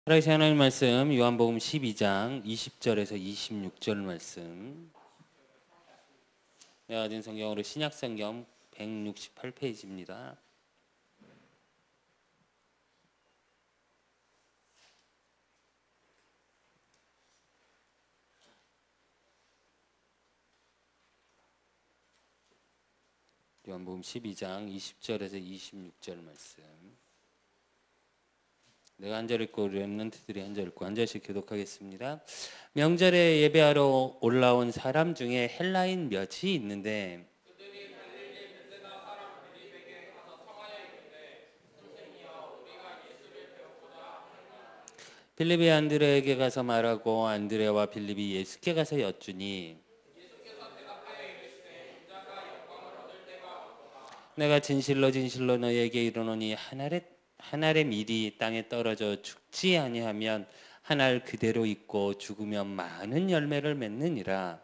살아계신 하나님 말씀 요한복음 12장 20절에서 26절 말씀. 내가 가진 성경으로 신약성경 168페이지입니다. 요한복음 12장 20절에서 26절 말씀. 내가 한 절 읽고 렘넌트들이 한 절 읽고 한 절씩 교독하겠습니다. 명절에 예배하러 올라온 사람 중에 헬라인 몇이 있는데 빌립이 안드레에게 가서 말하고 안드레와 빌립이 예수께 가서 여쭈니 내가 진실로 진실로 너희에게 이르노니 한 알의 밀이 땅에 떨어져 죽지 아니하면 한 알 그대로 있고 죽으면 많은 열매를 맺느니라.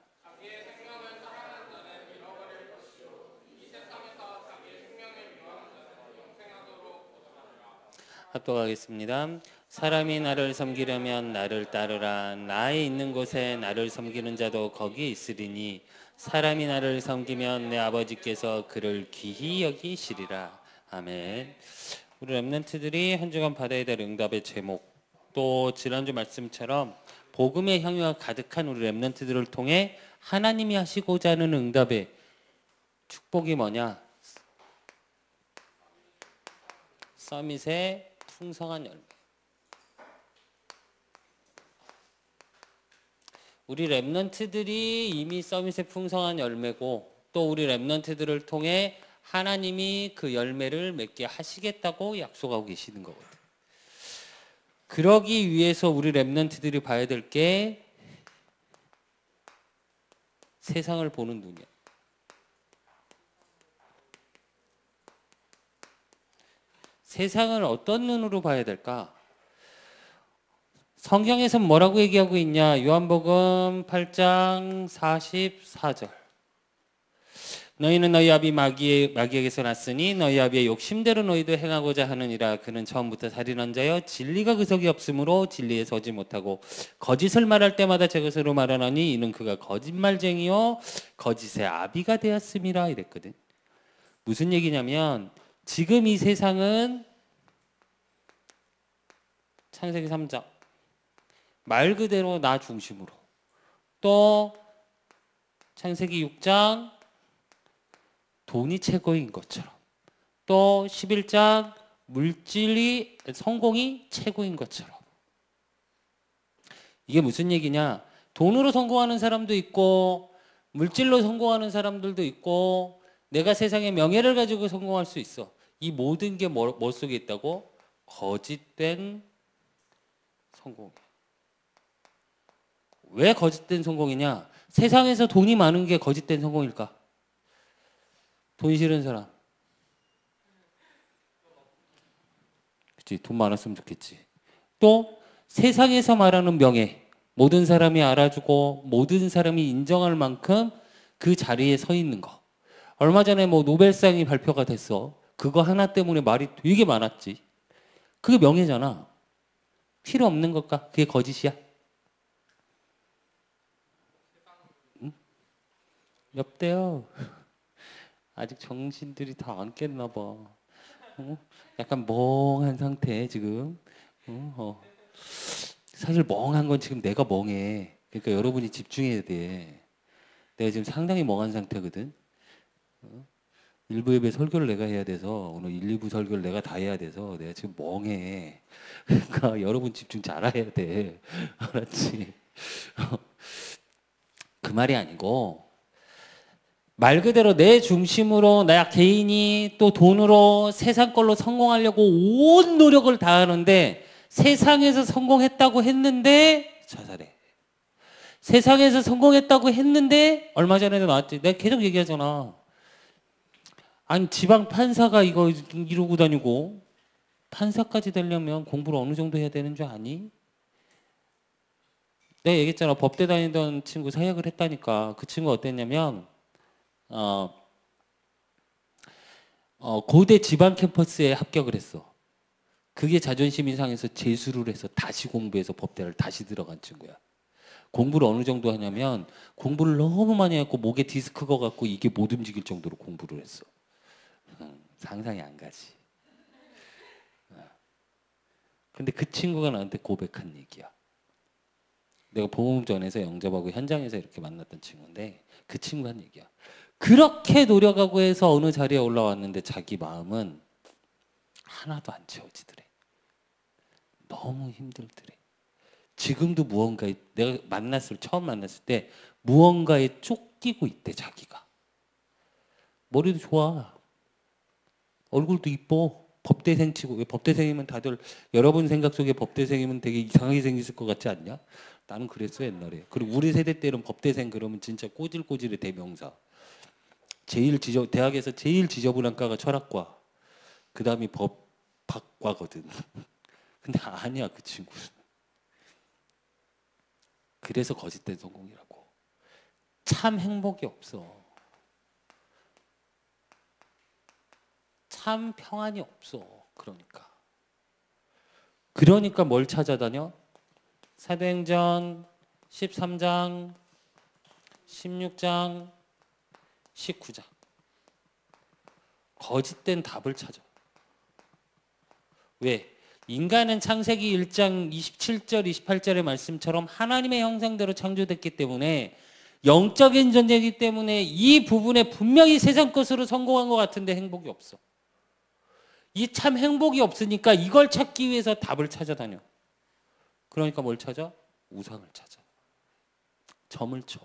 합독하겠습니다. 사람이 나를 섬기려면 나를 따르라. 나의 있는 곳에 나를 섬기는 자도 거기 있으리니 사람이 나를 섬기면 내 아버지께서 그를 귀히 여기시리라. 아멘. 우리 렘넌트들이 한 주간 받아야 될 응답의 제목, 또 지난주 말씀처럼 복음의 향유가 가득한 우리 렘넌트들을 통해 하나님이 하시고자 하는 응답의 축복이 뭐냐? 서밋의 풍성한 열매. 우리 렘넌트들이 이미 서밋의 풍성한 열매고 또 우리 렘넌트들을 통해 하나님이 그 열매를 맺게 하시겠다고 약속하고 계시는 거거든. 그러기 위해서 우리 렘넌트들이 봐야 될 게 세상을 보는 눈이야. 세상을 어떤 눈으로 봐야 될까? 성경에서 뭐라고 얘기하고 있냐? 요한복음 8장 44절. 너희는 너희 아비 마귀에게서 났으니 너희 아비의 욕심대로 너희도 행하고자 하느니라. 그는 처음부터 살인한 자여 진리가 그 속에 없으므로 진리에 서지 못하고 거짓을 말할 때마다 제 것으로 말하나니 이는 그가 거짓말쟁이요 거짓의 아비가 되었음이라 이랬거든. 무슨 얘기냐면 지금 이 세상은 창세기 3장 말 그대로 나 중심으로, 또 창세기 6장 돈이 최고인 것처럼, 또 11장 물질이 성공이 최고인 것처럼. 이게 무슨 얘기냐? 돈으로 성공하는 사람도 있고 물질로 성공하는 사람들도 있고 내가 세상에 명예를 가지고 성공할 수 있어. 이 모든 게 뭐 속에 있다고? 거짓된 성공이야. 왜 거짓된 성공이냐? 세상에서 돈이 많은 게 거짓된 성공일까? 돈 싫은 사람. 그치, 돈 많았으면 좋겠지. 또 세상에서 말하는 명예, 모든 사람이 알아주고 모든 사람이 인정할 만큼 그 자리에 서 있는 거. 얼마 전에 뭐 노벨상이 발표가 됐어. 그거 하나 때문에 말이 되게 많았지. 그게 명예잖아. 필요 없는 것과 그게 거짓이야? 응? 엽대요. 아직 정신들이 다 안 깼나 봐. 약간 멍한 상태 지금. 사실 멍한 건 지금 내가 멍해. 그러니까 여러분이 집중해야 돼. 내가 지금 상당히 멍한 상태거든. 1부 예배 설교를 내가 해야 돼서 오늘 1, 2부 설교를 내가 다 해야 돼서 내가 지금 멍해. 그러니까 여러분 집중 잘해야 돼. 알았지? 그 말이 아니고 말 그대로 내 중심으로 나 개인이 또 돈으로 세상 걸로 성공하려고 온 노력을 다하는데 세상에서 성공했다고 했는데 자살해. 세상에서 성공했다고 했는데 얼마 전에도 나왔지. 내가 계속 얘기하잖아. 아니 지방 판사가 이거 이러고 다니고 판사까지 되려면 공부를 어느 정도 해야 되는 줄 아니? 내가 얘기했잖아. 법대 다니던 친구 사역을 했다니까. 그 친구 어땠냐면 고대 지방 캠퍼스에 합격을 했어. 그게 자존심이 상해서 재수를 해서 다시 공부해서 법대를 다시 들어간 친구야. 공부를 어느 정도 하냐면 공부를 너무 많이 했고 목에 디스크가 갖고 이게 못 움직일 정도로 공부를 했어. 상상이 안 가지. 근데 그 친구가 나한테 고백한 얘기야. 내가 보험전에서 영접하고 현장에서 이렇게 만났던 친구인데 그 친구가 한 얘기야. 그렇게 노력하고 해서 어느 자리에 올라왔는데 자기 마음은 하나도 안 채워지더래. 너무 힘들더래. 지금도 무언가에 내가 처음 만났을 때 무언가에 쫓기고 있대 자기가. 머리도 좋아. 얼굴도 이뻐. 법대생 치고 왜 법대생이면 다들 여러분 생각 속에 법대생이면 되게 이상하게 생겼을 것 같지 않냐? 나는 그랬어 옛날에. 그리고 우리 세대 때는 법대생 그러면 진짜 꼬질꼬질의 대명사. 대학에서 제일 지저분한 과가 철학과. 그 다음이 법학과거든. 근데 아니야 그 친구는. 그래서 거짓된 성공이라고. 참 행복이 없어. 참 평안이 없어. 그러니까 뭘 찾아다녀? 사도행전 13장, 16장, 19장. 거짓된 답을 찾아. 왜? 인간은 창세기 1장 27절, 28절의 말씀처럼 하나님의 형상대로 창조됐기 때문에 영적인 존재이기 때문에 이 부분에 분명히 세상 것으로 성공한 것 같은데 행복이 없어. 이 참 행복이 없으니까 이걸 찾기 위해서 답을 찾아다녀. 그러니까 뭘 찾아? 우상을 찾아. 점을 쳐.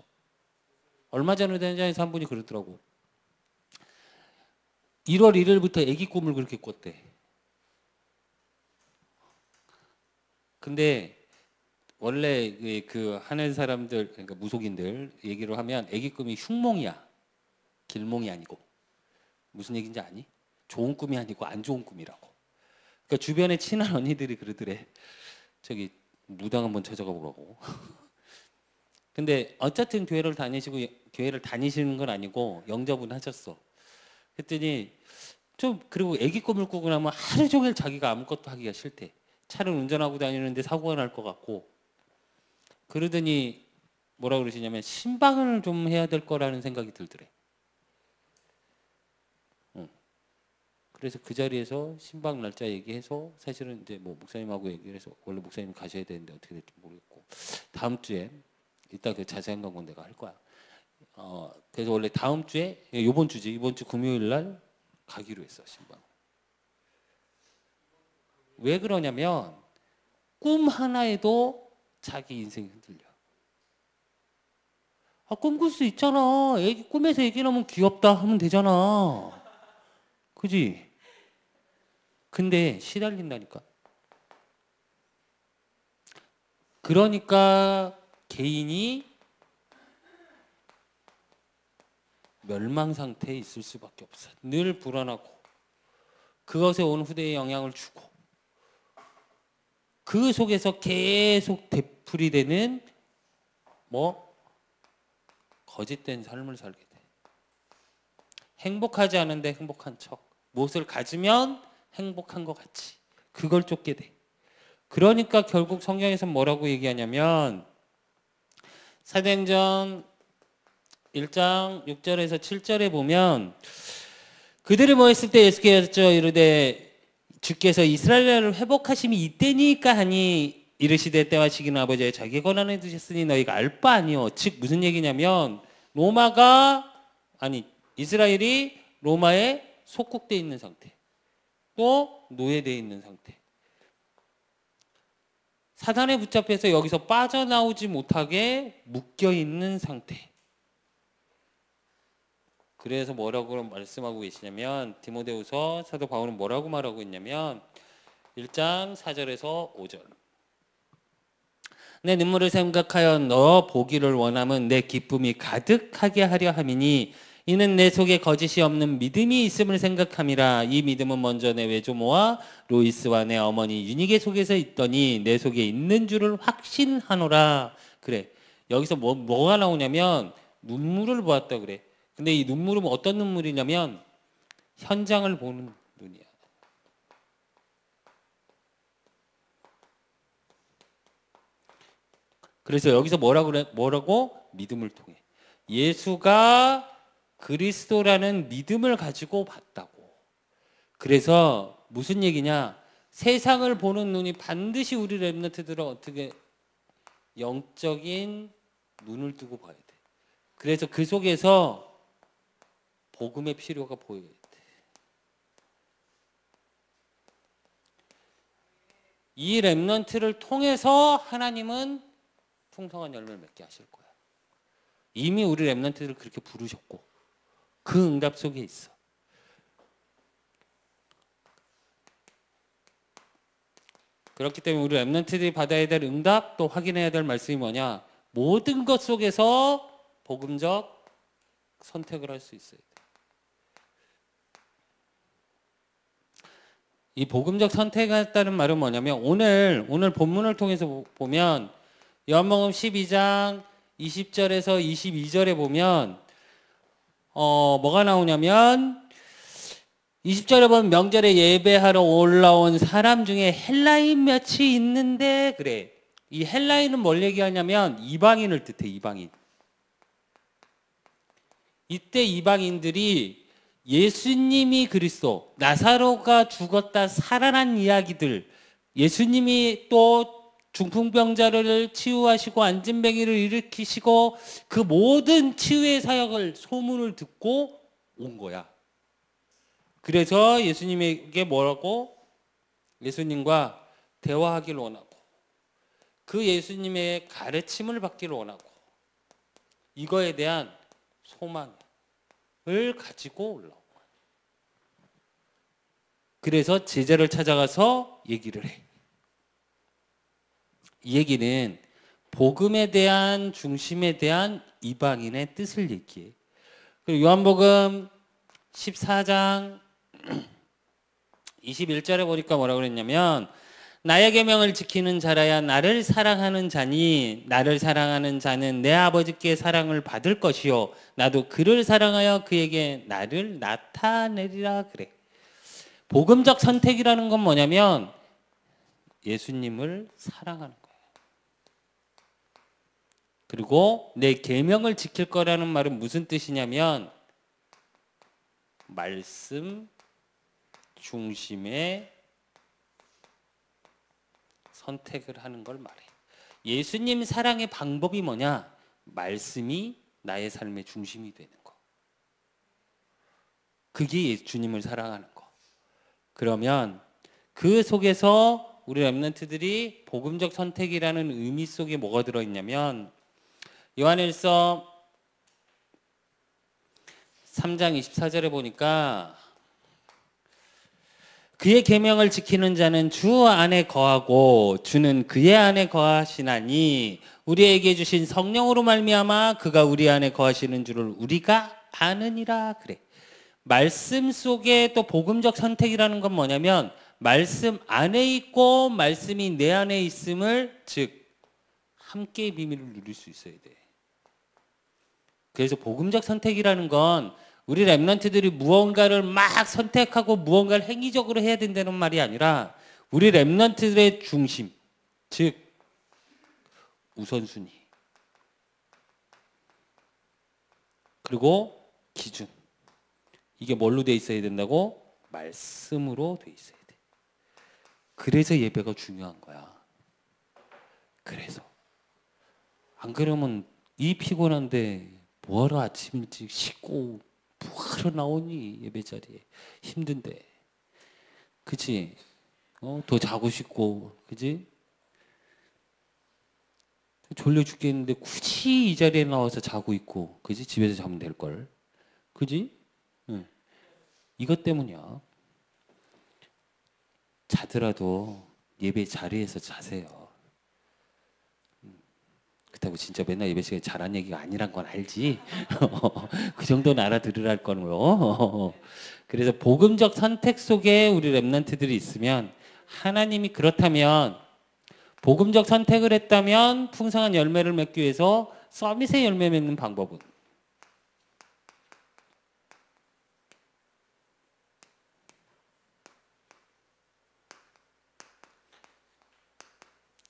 얼마 전에 대장에서 한 분이 그러더라고. 1월 1일부터 아기 꿈을 그렇게 꿨대. 근데 원래 그 하는 사람들, 그러니까 무속인들 얘기를 하면 아기 꿈이 흉몽이야. 길몽이 아니고. 무슨 얘기인지 아니? 좋은 꿈이 아니고 안 좋은 꿈이라고. 그러니까 주변에 친한 언니들이 그러더래. 저기 무당 한번 찾아가 보라고. 근데 어쨌든 교회를 다니시는 건 아니고 영접은 하셨어. 그랬더니 좀 그리고 아기 꿈을 꾸고 나면 하루 종일 자기가 아무것도 하기가 싫대. 차를 운전하고 다니는데 사고가 날 것 같고. 그러더니 뭐라 그러시냐면 신방을 좀 해야 될 거라는 생각이 들더래. 그래서 그 자리에서 신방 날짜 얘기해서 사실은 이제 뭐 목사님하고 얘기를 해서 원래 목사님 가셔야 되는데 어떻게 될지 모르겠고 다음 주에 이따 그 자세한 건 내가 할 거야. 그래서 원래 다음 주에 이번 주 금요일 날 가기로 했어 신방. 왜 그러냐면 꿈 하나에도 자기 인생이 흔들려. 꿈꿀 수 있잖아. 꿈에서 애기 나면 귀엽다 하면 되잖아. 그지? 근데 시달린다니까. 그러니까 개인이 멸망 상태에 있을 수밖에 없어. 늘 불안하고 그것에 온 후대에 영향을 주고 그 속에서 계속 되풀이되는 거짓된 삶을 살게 돼. 행복하지 않은데 행복한 척. 무엇을 가지면 행복한 것 같이. 그걸 쫓게 돼. 그러니까 결국 성경에서 뭐라고 얘기하냐면 사도행전 1장 6절에서 7절에 보면 그들이 모였을 때 예수께서 이르되 주께서 이스라엘을 회복하심이 이때니까 하니 이르시되 때와 시기는 아버지의 자기 권한에 두셨으니 너희가 알 바 아니요. 즉 무슨 얘기냐면 이스라엘이 로마에 속국돼 있는 상태. 또 노예되어 있는 상태. 사단에 붙잡혀서 여기서 빠져나오지 못하게 묶여있는 상태. 그래서 뭐라고 말씀하고 계시냐면 디모데후서 사도 바울은 뭐라고 말하고 있냐면 1장 4절에서 5절. 내 눈물을 생각하여 너 보기를 원함은 내 기쁨이 가득하게 하려 함이니 이는 내 속에 거짓이 없는 믿음이 있음을 생각함이라. 이 믿음은 먼저 내 외조모와 로이스와 내 어머니 유니게 속에서 있더니 내 속에 있는 줄을 확신하노라. 그래. 여기서 뭐가 나오냐면 눈물을 보았다 그래. 근데 이 눈물은 어떤 눈물이냐면 현장을 보는 눈이야. 그래서 여기서 뭐라고? 믿음을 통해. 예수가 그리스도라는 믿음을 가지고 봤다고. 그래서 무슨 얘기냐? 세상을 보는 눈이 반드시 우리 렘넌트들은 어떻게 영적인 눈을 뜨고 봐야 돼. 그래서 그 속에서 복음의 필요가 보여야 돼. 이 렘넌트를 통해서 하나님은 풍성한 열매를 맺게 하실 거야. 이미 우리 렘넌트들을 그렇게 부르셨고 그 응답 속에 있어. 그렇기 때문에 우리 렘넌트들이 받아야 될 응답, 또 확인해야 될 말씀이 뭐냐? 모든 것 속에서 복음적 선택을 할 수 있어야 돼. 이 복음적 선택했다는 말은 뭐냐면 오늘 본문을 통해서 보면 요한복음 12장 20절에서 22절에 보면 뭐가 나오냐면 20절에 보면 명절에 예배하러 올라온 사람 중에 헬라인 몇이 있는데 그래. 이 헬라인은 뭘 얘기하냐면 이방인을 뜻해. 이방인. 이때 이방인들이 예수님이 그리스도, 나사로가 죽었다 살아난 이야기들, 예수님이 또 중풍병자를 치유하시고 안진뱅이를 일으키시고 그 모든 치유의 사역을 소문을 듣고 온 거야. 그래서 예수님에게 뭐라고? 예수님과 대화하기를 원하고 그 예수님의 가르침을 받기를 원하고 이거에 대한 소망을 가지고 올라온 거야. 그래서 제자를 찾아가서 얘기를 해. 이 얘기는 복음에 대한 중심에 대한 이방인의 뜻을 얘기해. 그리고 요한복음 14장 21절에 보니까 뭐라고 그랬냐면 나의 계명을 지키는 자라야 나를 사랑하는 자니 나를 사랑하는 자는 내 아버지께 사랑을 받을 것이요 나도 그를 사랑하여 그에게 나를 나타내리라 그래. 복음적 선택이라는 건 뭐냐면 예수님을 사랑하는 거예요. 그리고 내 계명을 지킬 거라는 말은 무슨 뜻이냐면 말씀 중심의 선택을 하는 걸 말해. 예수님 사랑의 방법이 뭐냐? 말씀이 나의 삶의 중심이 되는 거. 그게 주님을 사랑하는 거. 그러면 그 속에서 우리 렘넌트들이 복음적 선택이라는 의미 속에 뭐가 들어있냐면 요한일서 3장 24절에 보니까 그의 계명을 지키는 자는 주 안에 거하고 주는 그의 안에 거하시나니 우리에게 주신 성령으로 말미암아 그가 우리 안에 거하시는 줄을 우리가 아느니라 그래. 말씀 속에 또 복음적 선택이라는 건 뭐냐면 말씀 안에 있고 말씀이 내 안에 있음을 즉 함께의 비밀을 누릴 수 있어야 돼. 그래서 복음적 선택이라는 건 우리 렘넌트들이 무언가를 막 선택하고 무언가를 행위적으로 해야 된다는 말이 아니라 우리 렘넌트들의 중심, 즉 우선순위 그리고 기준 이게 뭘로 돼 있어야 된다고? 말씀으로 돼 있어야 돼. 그래서 예배가 중요한 거야. 그래서 안 그러면 이 피곤한데 뭐하러 아침 일찍 씻고 뭐하러 나오니 예배 자리에 힘든데 그치? 더 자고 싶고 그치? 졸려 죽겠는데 굳이 이 자리에 나와서 자고 있고 그치? 집에서 자면 될걸 그치? 응. 이것 때문이야. 자더라도 예배 자리에서 자세요. 그렇다고 진짜 맨날 예배 시간에 잘한 얘기가 아니란 건 알지? 그 정도는 알아들으랄 거고요. 그래서 복음적 선택 속에 우리 렘넌트들이 있으면 하나님이 그렇다면 복음적 선택을 했다면 풍성한 열매를 맺기 위해서 서밋의 열매 맺는 방법은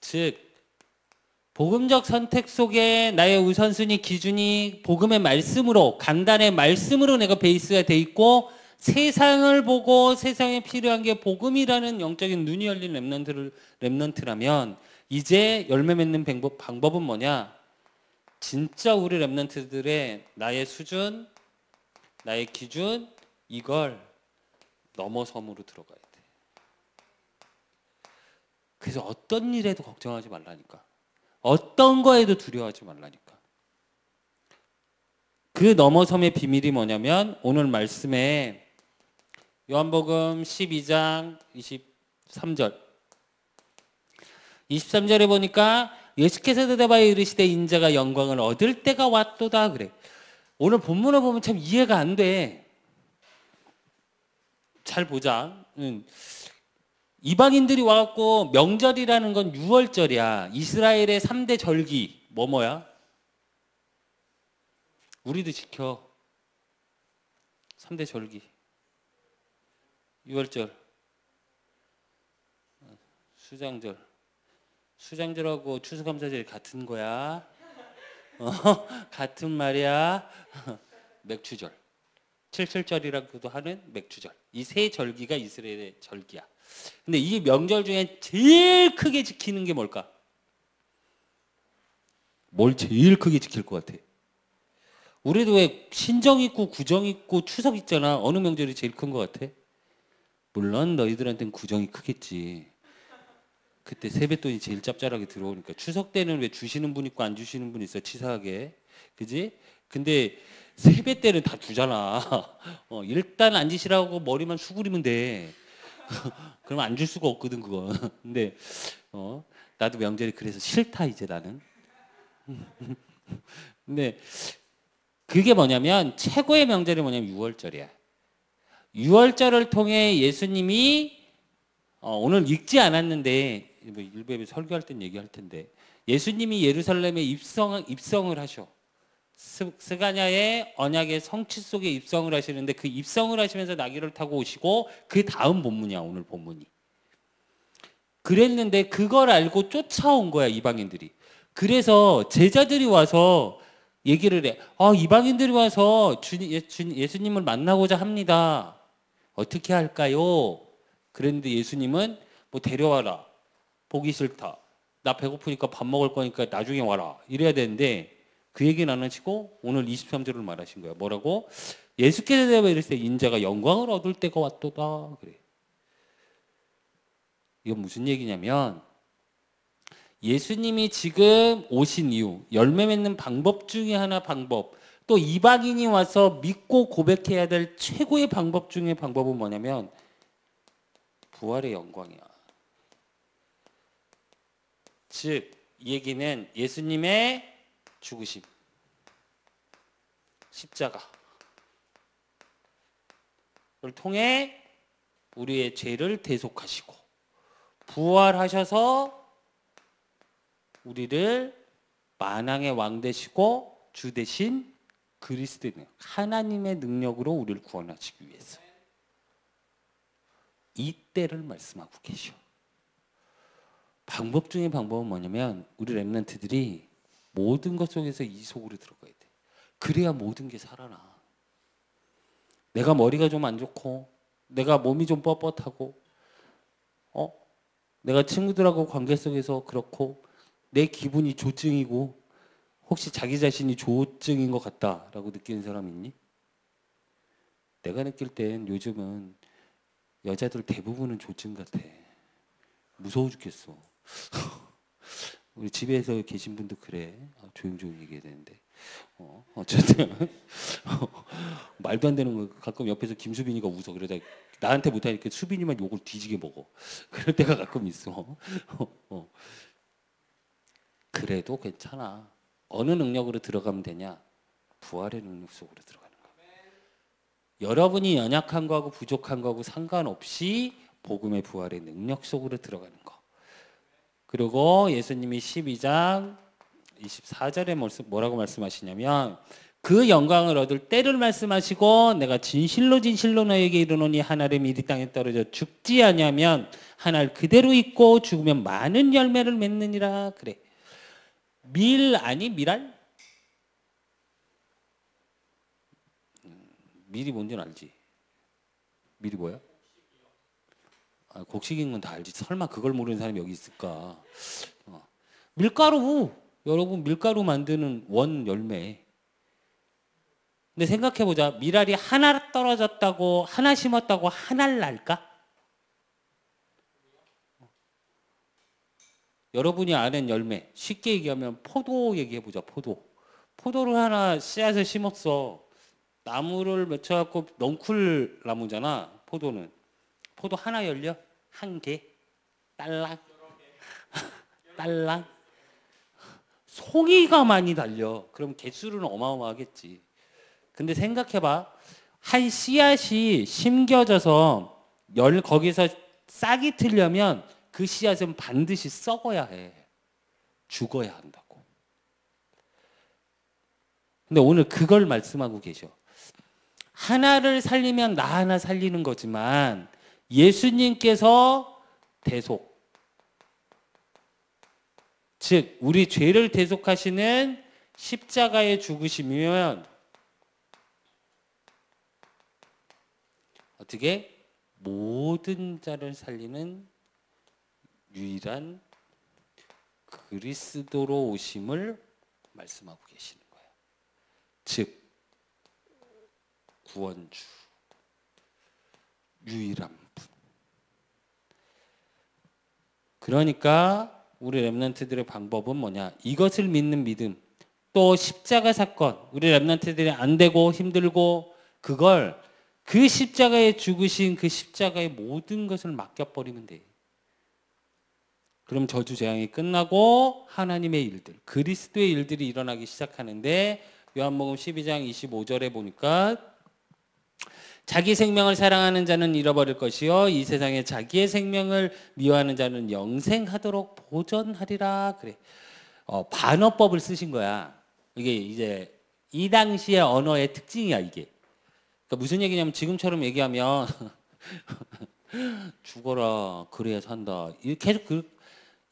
즉 복음적 선택 속에 나의 우선순위 기준이 복음의 말씀으로, 강단의 말씀으로 내가 베이스가 돼 있고, 세상을 보고 세상에 필요한 게 복음이라는 영적인 눈이 열린 랩넌트라면 이제 열매 맺는 방법은 뭐냐? 진짜 우리 랩넌트들의 나의 수준, 나의 기준, 이걸 넘어섬으로 들어가야 돼. 그래서 어떤 일에도 걱정하지 말라니까. 어떤 거에도 두려워하지 말라니까. 그 넘어섬의 비밀이 뭐냐면 오늘 말씀에 요한복음 12장 23절 23절에 보니까 예수께서 대답하여 이르시되 인자가 영광을 얻을 때가 왔도다 그래. 오늘 본문을 보면 참 이해가 안 돼. 잘 보자. 이방인들이 와갖고 명절이라는 건 6월절이야. 이스라엘의 3대 절기 뭐야? 우리도 지켜. 3대 절기 6월절 수장절하고 추수감사절이 같은 거야. 같은 말이야. 맥추절 7.7절이라고도 하는 맥추절. 이 세 절기가 이스라엘의 절기야. 근데 이 명절 중에 제일 크게 지키는 게 뭘까? 뭘 제일 크게 지킬 것 같아? 우리도 왜 신정 있고 구정 있고 추석 있잖아. 어느 명절이 제일 큰 것 같아? 물론 너희들한테는 구정이 크겠지. 그때 세뱃돈이 제일 짭짤하게 들어오니까. 추석 때는 왜 주시는 분 있고 안 주시는 분 있어 치사하게. 그지? 근데 세배 때는 다 주잖아. 일단 안 지시라고 머리만 수그리면 돼. 그럼 안 줄 수가 없거든 그거. 근데 나도 명절이 그래서 싫다 이제 나는. 근데 그게 뭐냐면 최고의 명절이 뭐냐면 6월절이야. 6월절을 통해 예수님이 오늘 읽지 않았는데 뭐 일부에 설교할 땐 얘기할 텐데 예수님이 예루살렘에 입성을 하셔. 스가냐의 언약의 성취 속에 입성을 하시는데 그 입성을 하시면서 나귀를 타고 오시고 그 다음 본문이야 오늘 본문이. 그랬는데 그걸 알고 쫓아온 거야 이방인들이. 그래서 제자들이 와서 얘기를 해. 이방인들이 와서 예수님을 만나고자 합니다. 어떻게 할까요? 그랬는데 예수님은 뭐 데려와라. 보기 싫다. 나 배고프니까 밥 먹을 거니까 나중에 와라. 이래야 되는데 그 얘기는 안 하시고 오늘 23절을 말하신 거야. 뭐라고? 예수께서 대답하여 이르시되 인자가 영광을 얻을 때가 왔도다. 그래. 이건 무슨 얘기냐면 예수님이 지금 오신 이유, 열매 맺는 방법 중에 하나 방법, 또 이방인이 와서 믿고 고백해야 될 최고의 방법 중에 방법은 뭐냐면 부활의 영광이야. 즉, 이 얘기는 예수님의 죽으심, 십자가를 통해 우리의 죄를 대속하시고 부활하셔서 우리를 만왕의 왕 되시고 주 되신 그리스도의 능력, 하나님의 능력으로 우리를 구원하시기 위해서 이때를 말씀하고 계셔. 방법 중에 방법은 뭐냐면 우리 랩런트들이 모든 것 속에서 이 속으로 들어가야 돼. 그래야 모든 게 살아나. 내가 머리가 좀 안 좋고 내가 몸이 좀 뻣뻣하고 내가 친구들하고 관계 속에서 그렇고 내 기분이 조증이고 혹시 자기 자신이 조증인 것 같다라고 느끼는 사람 있니? 내가 느낄 땐 요즘은 여자들 대부분은 조증 같아. 무서워 죽겠어. 우리 집에서 계신 분도 그래. 조용조용 얘기해야 되는데. 어쨌든 말도 안 되는 거 가끔 옆에서 김수빈이가 웃어. 그러다 나한테 못하니까 수빈이만 욕을 뒤지게 먹어. 그럴 때가 가끔 있어. 그래도 괜찮아. 어느 능력으로 들어가면 되냐? 부활의 능력 속으로 들어가는 거야. 여러분이 연약한 거하고 부족한 거하고 상관없이 복음의 부활의 능력 속으로 들어가는 거. 그리고 예수님이 12장 24절에 뭐라고 말씀하시냐면 그 영광을 얻을 때를 말씀하시고 내가 진실로 너에게 이르노니 한 알이 미리 땅에 떨어져 죽지 아니하면 한 알 그대로 있고 죽으면 많은 열매를 맺느니라. 그래. 밀 아니 미랄? 밀이 뭔지는 알지? 밀이 뭐야? 아, 곡식인 건 다 알지. 설마 그걸 모르는 사람이 여기 있을까? 밀가루. 여러분 밀가루 만드는 원 열매. 근데 생각해보자. 밀알이 하나 떨어졌다고 하나 심었다고 하나를 날까? 여러분이 아는 열매. 쉽게 얘기하면 포도 얘기해보자. 포도를 하나 씨앗을 심었어. 나무를 맺혀갖고 넝쿨 나무잖아. 포도는. 포도 하나 열려? 한 개? 딸랑? 딸랑? 송이가 많이 달려. 그럼 개수는 어마어마하겠지. 근데 생각해봐. 한 씨앗이 심겨져서 거기서 싹이 트려면 그 씨앗은 반드시 썩어야 해. 죽어야 한다고. 근데 오늘 그걸 말씀하고 계셔. 하나를 살리면 나 하나 살리는 거지만 예수님께서 대속, 즉 우리 죄를 대속하시는 십자가의 죽으심이면 어떻게 모든 자를 살리는 유일한 그리스도로 오심을 말씀하고 계시는 거예요. 즉 구원주, 유일한 분. 그러니까 우리 렘넌트들의 방법은 뭐냐? 이것을 믿는 믿음, 또 십자가 사건, 우리 렘넌트들이 안 되고 힘들고 그걸 그 십자가에 죽으신 그 십자가의 모든 것을 맡겨버리면 돼. 그럼 저주 재앙이 끝나고 하나님의 일들, 그리스도의 일들이 일어나기 시작하는데 요한복음 12장 25절에 보니까 자기 생명을 사랑하는 자는 잃어버릴 것이요 이 세상에 자기의 생명을 미워하는 자는 영생하도록 보존하리라. 그래. 반어법을 쓰신 거야. 이게 이제 이 당시의 언어의 특징이야 이게. 그러니까 무슨 얘기냐면 지금처럼 얘기하면 죽어라 그래야 산다. 계속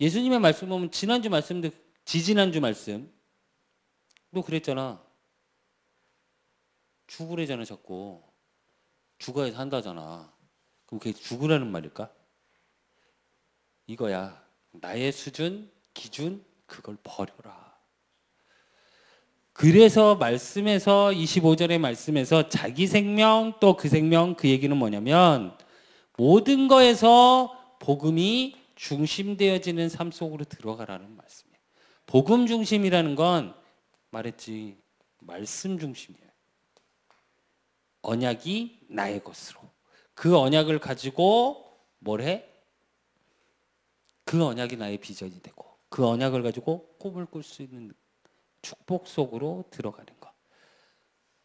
예수님의 말씀 보면 지난주 말씀도 지지난주 말씀 너 그랬잖아. 죽으래잖아 자꾸. 죽어야 산다잖아. 그럼 그게 죽으라는 말일까? 이거야. 나의 수준, 기준 그걸 버려라. 그래서 말씀에서 25절의 말씀에서 자기 생명 또 그 생명 그 얘기는 뭐냐면 모든 거에서 복음이 중심되어지는 삶 속으로 들어가라는 말씀이에요. 복음 중심이라는 건 말했지 말씀 중심이에요. 언약이 나의 것으로. 그 언약을 가지고 뭘 해? 그 언약이 나의 비전이 되고 그 언약을 가지고 꿈을 꿀 수 있는 축복 속으로 들어가는 거.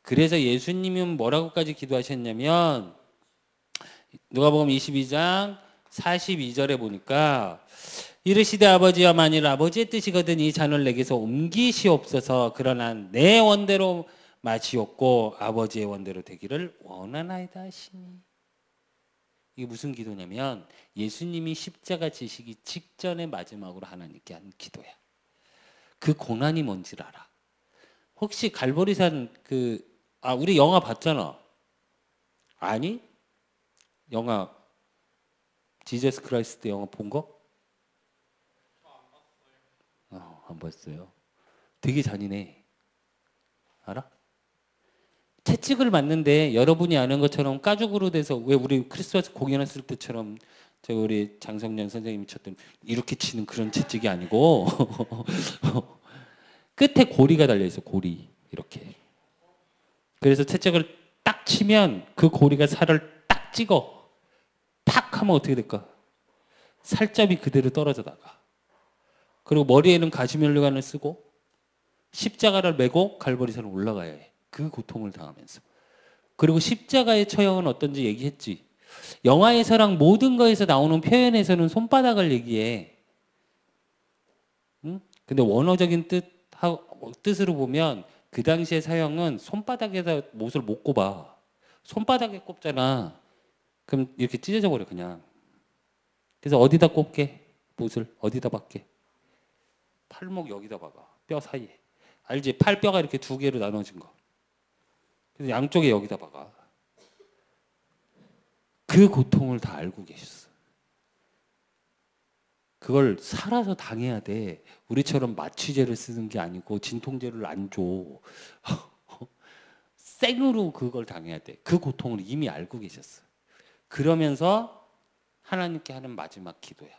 그래서 예수님은 뭐라고까지 기도하셨냐면 누가복음 22장 42절에 보니까 이르시되 아버지여 만일 아버지의 뜻이거든 이 잔을 내게서 옮기시옵소서. 그러나 내 원대로 마치옵고 아버지의 원대로 되기를 원하나이다 하시니. 이게 무슨 기도냐면 예수님이 십자가 지시기 직전에 마지막으로 하나님께 한 기도야. 그 고난이 뭔지를 알아. 혹시 갈보리산 우리 영화 봤잖아. 아니? 영화 지저스 크라이스트 영화 본 거? 안 봤어요. 되게 잔인해. 알아? 채찍을 맞는데 여러분이 아는 것처럼 가죽으로 돼서 왜 우리 크리스마스 공연했을 때처럼 저 우리 장성년 선생님이 쳤던 이렇게 치는 그런 채찍이 아니고 끝에 고리가 달려 있어. 고리 이렇게. 그래서 채찍을 딱 치면 그 고리가 살을 딱 찍어. 탁 하면 어떻게 될까? 살점이 그대로 떨어져 나가. 그리고 머리에는 가시면류관을 쓰고 십자가를 메고 갈보리산을 올라가야 해. 그 고통을 당하면서. 그리고 십자가의 처형은 어떤지 얘기했지. 영화에서랑 모든 거에서 나오는 표현에서는 손바닥을 얘기해. 응? 근데 원어적인 뜻으로 보면 그 당시의 사형은 손바닥에다 못을 못 꼽아. 손바닥에 꼽잖아. 그럼 이렇게 찢어져 버려 그냥. 그래서 어디다 꼽게? 못을 어디다 박게? 팔목 여기다 박아. 뼈 사이에. 알지? 팔뼈가 이렇게 두 개로 나눠진 거. 그래서 양쪽에 여기다 박아. 그 고통을 다 알고 계셨어. 그걸 살아서 당해야 돼. 우리처럼 마취제를 쓰는 게 아니고 진통제를 안 줘. 생으로 그걸 당해야 돼. 그 고통을 이미 알고 계셨어. 그러면서 하나님께 하는 마지막 기도야.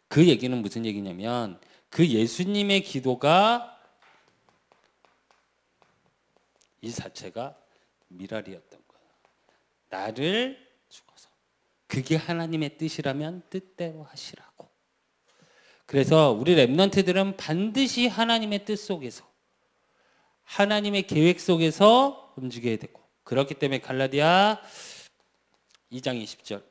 그 얘기는 무슨 얘기냐면 그 예수님의 기도가 이 자체가 미랄이었던 거야. 나를 죽어서. 그게 하나님의 뜻이라면 뜻대로 하시라고. 그래서 우리 렘넌트들은 반드시 하나님의 뜻 속에서 하나님의 계획 속에서 움직여야 되고, 그렇기 때문에 갈라디아 2장 20절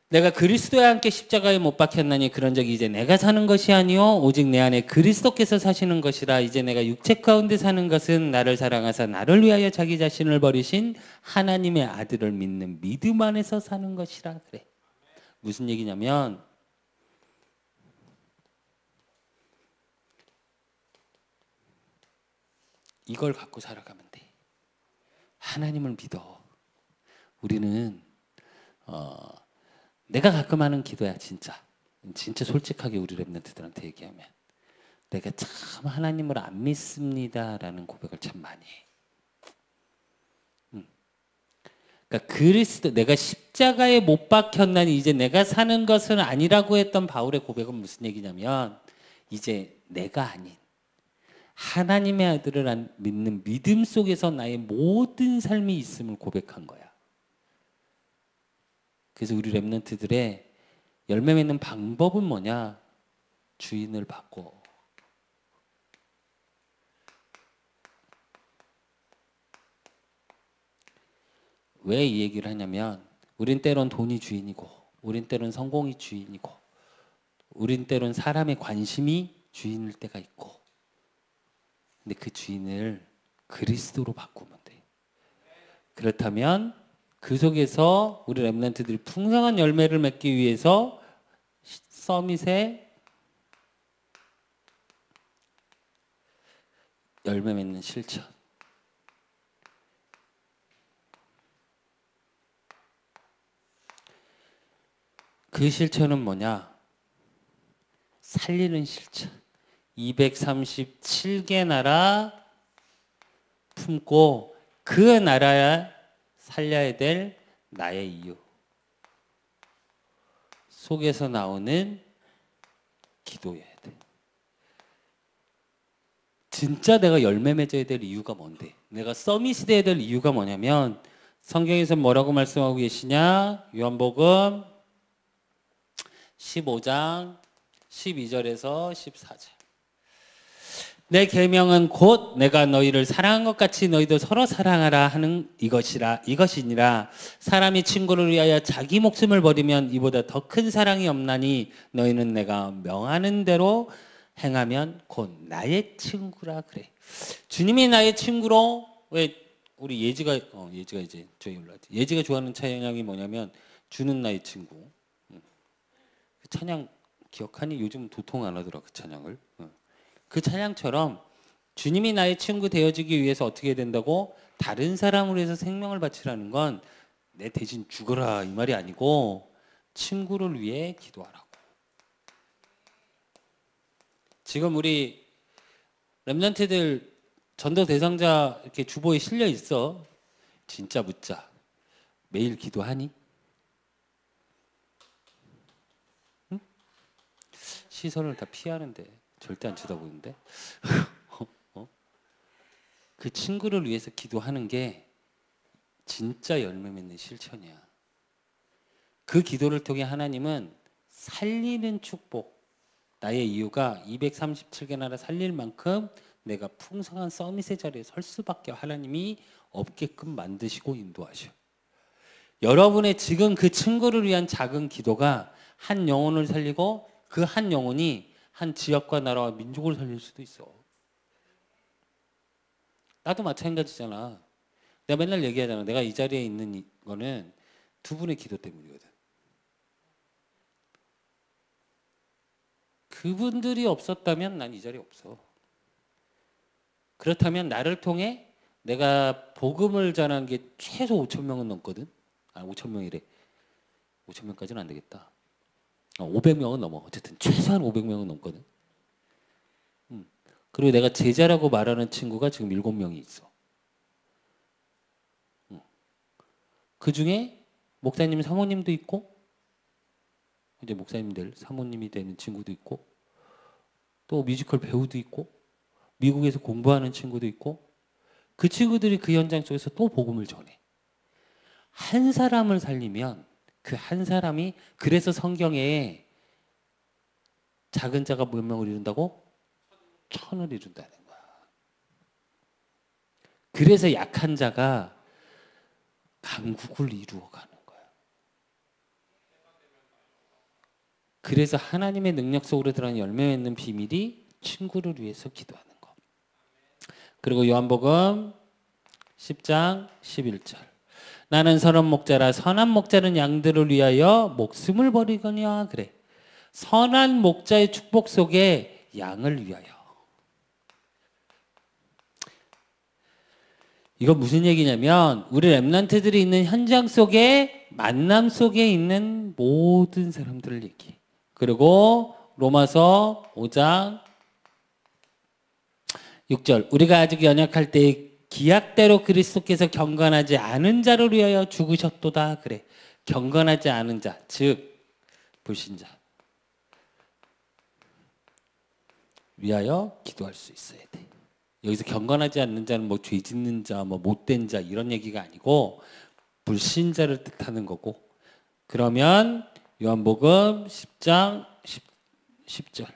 내가 그리스도와 함께 십자가에 못 박혔나니 그런즉 이제 내가 사는 것이 아니요 오직 내 안에 그리스도께서 사시는 것이라. 이제 내가 육체 가운데 사는 것은 나를 사랑하사 나를 위하여 자기 자신을 버리신 하나님의 아들을 믿는 믿음 안에서 사는 것이라. 그래. 무슨 얘기냐면 이걸 갖고 살아가면 돼. 하나님을 믿어. 우리는 내가 가끔 하는 기도야. 진짜 솔직하게 우리 렘넌트들한테 얘기하면 내가 참 하나님을 안 믿습니다라는 고백을 참 많이 해. 그러니까 그리스도 내가 십자가에 못 박혔나니 이제 내가 사는 것은 아니라고 했던 바울의 고백은 무슨 얘기냐면 이제 내가 아닌 하나님의 아들을 믿는 믿음 속에서 나의 모든 삶이 있음을 고백한 거야. 그래서 우리 렘넌트들의 열매 맺는 방법은 뭐냐? 주인을 바꿔. 왜 이 얘기를 하냐면 우린 때론 돈이 주인이고 우린 때론 성공이 주인이고 우린 때론 사람의 관심이 주인일 때가 있고, 근데 그 주인을 그리스도로 바꾸면 돼. 그렇다면 그 속에서 우리 렘넌트들이 풍성한 열매를 맺기 위해서 서밋에 열매 맺는 실천. 그 실천은 뭐냐? 살리는 실천. 237개 나라 품고 그 나라에 살려야 될 나의 이유 속에서 나오는 기도여야 돼. 진짜 내가 열매 맺어야 될 이유가 뭔데? 내가 서밋이 돼야 될 이유가 뭐냐면 성경에서 뭐라고 말씀하고 계시냐? 요한복음 15장 12절에서 14절 내 계명은 곧 내가 너희를 사랑한 것 같이 너희도 서로 사랑하라 하는 이것이니라. 사람이 친구를 위하여 자기 목숨을 버리면 이보다 더 큰 사랑이 없나니 너희는 내가 명하는 대로 행하면 곧 나의 친구라. 그래. 주님이 나의 친구로. 왜 우리 예지가 이제 저희 올라왔지. 예지가 좋아하는 찬양이 뭐냐면 주는 나의 친구. 그 찬양 기억하니? 요즘 도통 안 하더라 그 찬양을. 그 찬양처럼 주님이 나의 친구 되어주기 위해서 어떻게 해야 된다고? 다른 사람을 위해서 생명을 바치라는 건 내 대신 죽어라 이 말이 아니고 친구를 위해 기도하라고. 지금 우리 렘넌트들 전도 대상자 이렇게 주보에 실려 있어. 진짜 묻자. 매일 기도하니? 응? 시선을 다 피하는데 절대 안 쳐다보는데. 그 친구를 위해서 기도하는 게 진짜 열매 맺는 실천이야. 그 기도를 통해 하나님은 살리는 축복, 나의 이유가 237개 나라 살릴 만큼 내가 풍성한 서밋의 자리에 설 수밖에 하나님이 없게끔 만드시고 인도하셔. 여러분의 지금 그 친구를 위한 작은 기도가 한 영혼을 살리고 그 한 영혼이 한 지역과 나라와 민족을 살릴 수도 있어. 나도 마찬가지잖아. 내가 맨날 얘기하잖아. 내가 이 자리에 있는 거는 두 분의 기도 때문이거든. 그분들이 없었다면 난 이 자리에 없어. 그렇다면 나를 통해 내가 복음을 전한 게 최소 5천 명은 넘거든. 5천 명이래. 5천 명까지는 안 되겠다. 500명은 넘어. 어쨌든 최소한 500명은 넘거든. 그리고 내가 제자라고 말하는 친구가 지금 7명이 있어. 그 중에 목사님, 사모님도 있고, 이제 목사님 될 사모님이 되는 친구도 있고, 또 뮤지컬 배우도 있고, 미국에서 공부하는 친구도 있고, 그 친구들이 그 현장 속에서 또 복음을 전해. 한 사람을 살리면 그 한 사람이, 그래서 성경에 작은 자가 몇 명을 이룬다고? 1000을 이룬다는 거야. 그래서 약한 자가 강국을 이루어가는 거야. 그래서 하나님의 능력 속으로 들어가는 열매 맺는 비밀이 친구를 위해서 기도하는 거. 그리고 요한복음 10장 11절. 나는 선한 목자라. 선한 목자는 양들을 위하여 목숨을 버리거냐. 그래. 선한 목자의 축복 속에 양을 위하여. 이건 무슨 얘기냐면 우리 렘넌트들이 있는 현장 속에, 만남 속에 있는 모든 사람들을 얘기해. 그리고 로마서 5장 6절. 우리가 아직 연약할 때 기약대로 그리스도께서 경건하지 않은 자를 위하여 죽으셨도다. 그래. 경건하지 않은 자, 즉 불신자 위하여 기도할 수 있어야 돼. 여기서 경건하지 않는 자는 뭐 죄 짓는 자, 뭐 못된 자 이런 얘기가 아니고 불신자를 뜻하는 거고. 그러면 요한복음 10장 10절.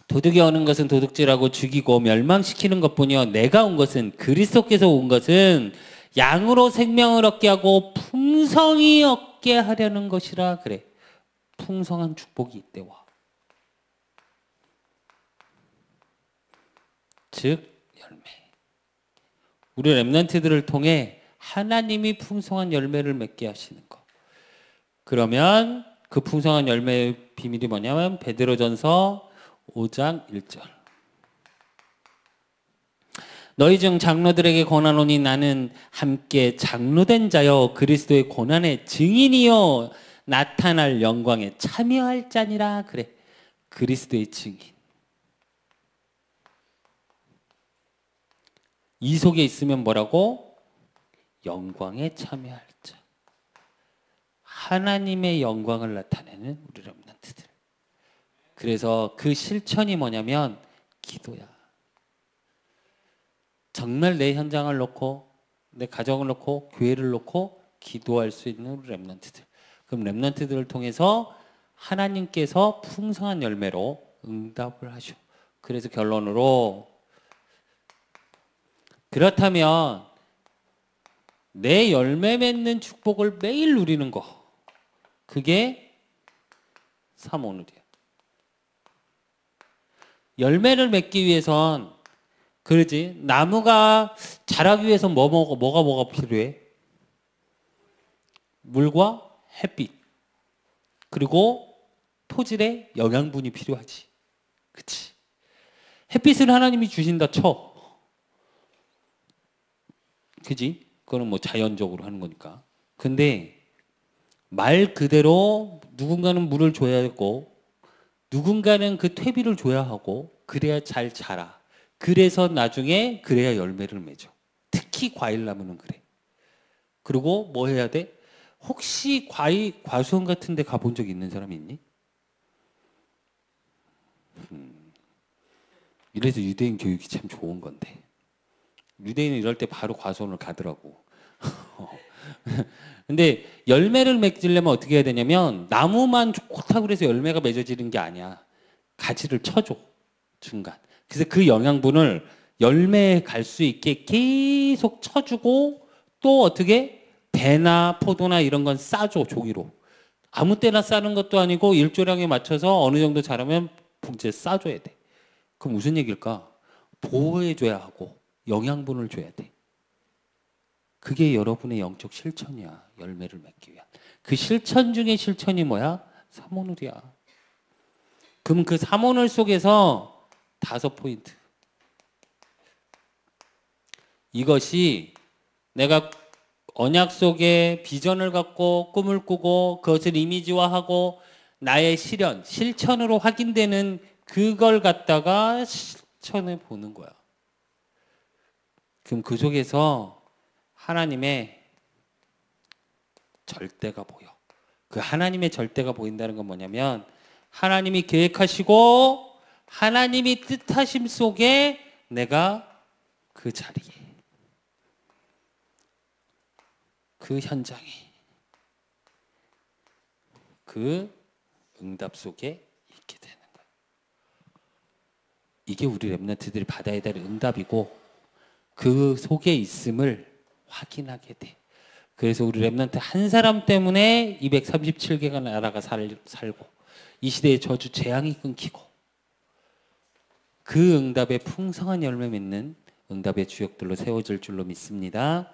도둑이 오는 것은 도둑질하고 죽이고 멸망시키는 것뿐이요 내가 온 것은, 그리스도께서 온 것은 양으로 생명을 얻게 하고 풍성히 얻게 하려는 것이라. 그래. 풍성한 축복이 있대와. 즉 열매. 우리 렘넌트들을 통해 하나님이 풍성한 열매를 맺게 하시는 것. 그러면 그 풍성한 열매의 비밀이 뭐냐면 베드로전서 5장 1절. 너희 중 장로들에게 권하노니 나는 함께 장로된 자여 그리스도의 고난의 증인이요 나타날 영광에 참여할 자니라. 그래. 그리스도의 증인. 이 속에 있으면 뭐라고? 영광에 참여할 자. 하나님의 영광을 나타내는 우리 렘넌트들. 그래서 그 실천이 뭐냐면 기도야. 정말 내 현장을 놓고, 내 가정을 놓고, 교회를 놓고 기도할 수 있는 우리 렘넌트들. 그럼 렘넌트들을 통해서 하나님께서 풍성한 열매로 응답을 하셔. 그래서 결론으로, 그렇다면 내 열매 맺는 축복을 매일 누리는 거, 그게 삼오늘이야. 열매를 맺기 위해선, 그러지, 나무가 자라기 위해서 뭐가 필요해? 물과 햇빛, 그리고 토질의 영양분이 필요하지. 그치? 햇빛을 하나님이 주신다 쳐. 그지? 그거는 뭐 자연적으로 하는 거니까. 근데 말 그대로 누군가는 물을 줘야 하고, 누군가는 그 퇴비를 줘야 하고, 그래야 잘 자라. 그래서 나중에 그래야 열매를 맺어. 특히 과일나무는 그래. 그리고 뭐 해야 돼? 혹시 과수원 같은 데 가본 적 있는 사람 있니? 이래서 유대인 교육이 참 좋은 건데. 유대인은 이럴 때 바로 과수원을 가더라고. 근데 열매를 맺으려면 어떻게 해야 되냐면 나무만 좋다고 그래서 열매가 맺어지는 게 아니야. 가지를 쳐줘. 중간. 그래서 그 영양분을 열매에 갈 수 있게 계속 쳐주고, 또 어떻게 배나 포도나 이런 건 싸줘. 종이로. 아무 때나 싸는 것도 아니고 일조량에 맞춰서 어느 정도 자라면 이제 싸줘야 돼. 그럼 무슨 얘기일까? 보호해줘야 하고 영양분을 줘야 돼. 그게 여러분의 영적 실천이야. 열매를 맺기 위한. 그 실천 중에 실천이 뭐야? 삼오늘이야. 그럼 그 삼오늘 속에서 5포인트. 이것이 내가 언약 속에 비전을 갖고 꿈을 꾸고 그것을 이미지화하고 나의 실천으로 확인되는 그걸 갖다가 실천해 보는 거야. 그럼 그 속에서 하나님의 절대가 보여. 그 하나님의 절대가 보인다는 건 뭐냐면 하나님이 계획하시고 하나님이 뜻하심 속에 내가 그 자리에 그 현장에 그 응답 속에 있게 되는 거야. 이게 우리 렘넌트들이 받아야 될 응답이고 그 속에 있음을 확인하게 돼. 그래서 우리 렘넌트 한 사람 때문에 237개가 나라가 살고 이 시대의 저주 재앙이 끊기고 그 응답의 풍성한 열매 맺는 응답의 주역들로 세워질 줄로 믿습니다.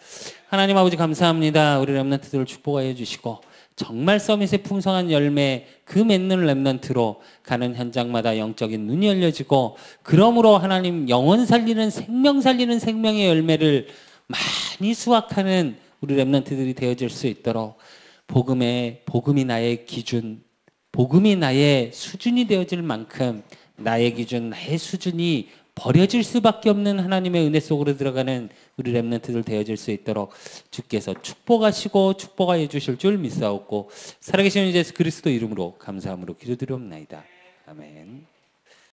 하나님 아버지 감사합니다. 우리 렘넌트들을 축복하여 주시고 정말 서밋의 풍성한 열매 그 맺는 렘넌트로 가는 현장마다 영적인 눈이 열려지고 그러므로 하나님 영혼 살리는 생명 살리는 생명의 열매를 많이 수확하는 우리 렘넌트들이 되어질 수 있도록 복음이 나의 기준, 복음이 나의 수준이 되어질 만큼 나의 기준, 나의 수준이 버려질 수밖에 없는 하나님의 은혜 속으로 들어가는 우리 렘넌트들 되어질 수 있도록 주께서 축복하시고 축복하여 주실 줄 믿사옵고 살아계신 예수 그리스도 이름으로 감사함으로 기도드리옵나이다. 아멘.